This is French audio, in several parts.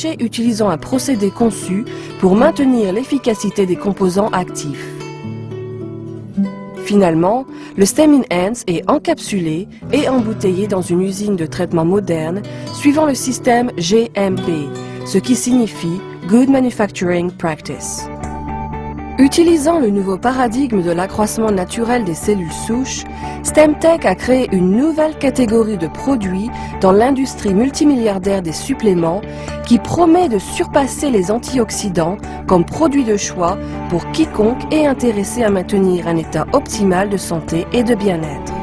marché utilisant un procédé conçu pour maintenir l'efficacité des composants actifs. Finalement, le Stem Enhance est encapsulé et embouteillé dans une usine de traitement moderne suivant le système GMP, ce qui signifie Good Manufacturing Practice. Utilisant le nouveau paradigme de l'accroissement naturel des cellules souches, StemTech a créé une nouvelle catégorie de produits dans l'industrie multimilliardaire des suppléments qui promet de surpasser les antioxydants comme produit de choix pour quiconque est intéressé à maintenir un état optimal de santé et de bien-être.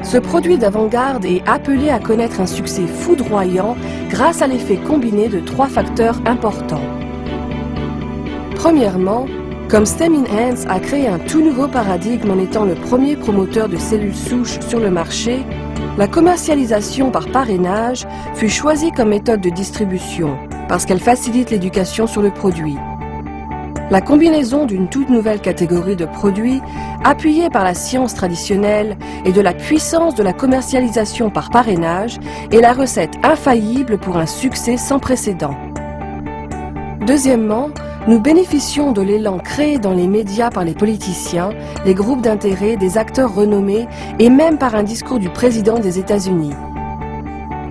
Ce produit d'avant-garde est appelé à connaître un succès foudroyant grâce à l'effet combiné de 3 facteurs importants. Premièrement, comme Stem Enhance a créé un tout nouveau paradigme en étant le premier promoteur de cellules souches sur le marché, la commercialisation par parrainage fut choisie comme méthode de distribution parce qu'elle facilite l'éducation sur le produit. La combinaison d'une toute nouvelle catégorie de produits appuyée par la science traditionnelle et de la puissance de la commercialisation par parrainage est la recette infaillible pour un succès sans précédent. Deuxièmement, nous bénéficions de l'élan créé dans les médias par les politiciens, les groupes d'intérêt, des acteurs renommés et même par un discours du président des États-Unis.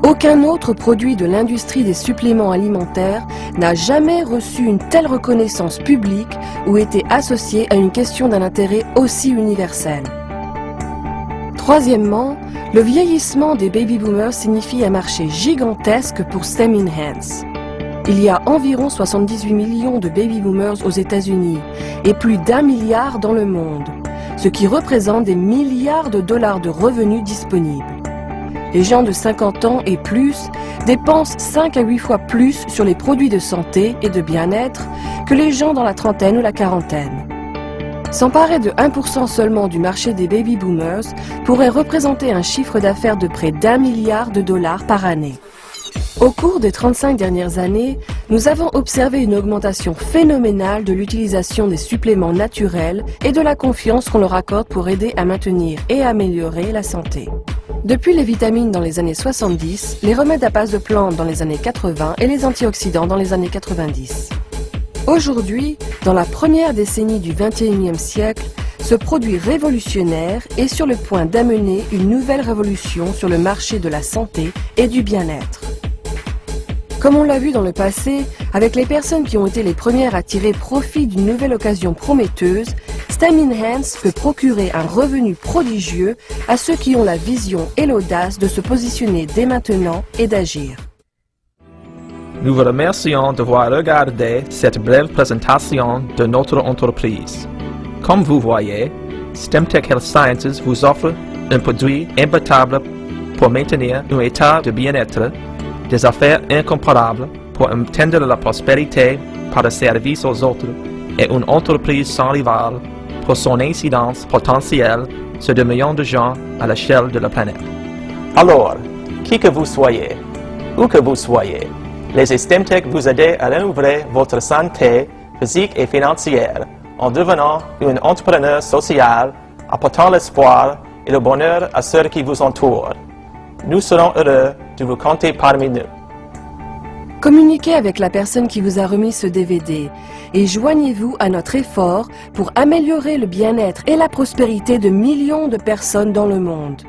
Aucun autre produit de l'industrie des suppléments alimentaires n'a jamais reçu une telle reconnaissance publique ou été associé à une question d'un intérêt aussi universel. Troisièmement, le vieillissement des baby-boomers signifie un marché gigantesque pour Stem Enhance. Il y a environ 78 millions de baby-boomers aux États-Unis et plus d'1 milliard dans le monde, ce qui représente des milliards de dollars de revenus disponibles. Les gens de 50 ans et plus dépensent 5 à 8 fois plus sur les produits de santé et de bien-être que les gens dans la trentaine ou la quarantaine. S'emparer de 1% seulement du marché des baby-boomers pourrait représenter un chiffre d'affaires de près d'1 milliard de dollars par année. Au cours des 35 dernières années, nous avons observé une augmentation phénoménale de l'utilisation des suppléments naturels et de la confiance qu'on leur accorde pour aider à maintenir et améliorer la santé. Depuis les vitamines dans les années 70, les remèdes à base de plantes dans les années 80 et les antioxydants dans les années 90. Aujourd'hui, dans la première décennie du XXIe siècle, ce produit révolutionnaire est sur le point d'amener une nouvelle révolution sur le marché de la santé et du bien-être. Comme on l'a vu dans le passé, avec les personnes qui ont été les premières à tirer profit d'une nouvelle occasion prometteuse, Stem Enhance peut procurer un revenu prodigieux à ceux qui ont la vision et l'audace de se positionner dès maintenant et d'agir. Nous vous remercions d'avoir regardé cette brève présentation de notre entreprise. Comme vous voyez, StemTech Health Sciences vous offre un produit imbattable pour maintenir un état de bien-être, des affaires incomparables pour atteindre la prospérité par le service aux autres et une entreprise sans rival pour son incidence potentielle sur des millions de gens à l'échelle de la planète. Alors, qui que vous soyez, où que vous soyez, les StemTech vous aident à renouveler votre santé physique et financière en devenant un entrepreneur social, apportant l'espoir et le bonheur à ceux qui vous entourent. Nous serons heureux de vous compter parmi nous. Communiquez avec la personne qui vous a remis ce DVD et joignez-vous à notre effort pour améliorer le bien-être et la prospérité de millions de personnes dans le monde.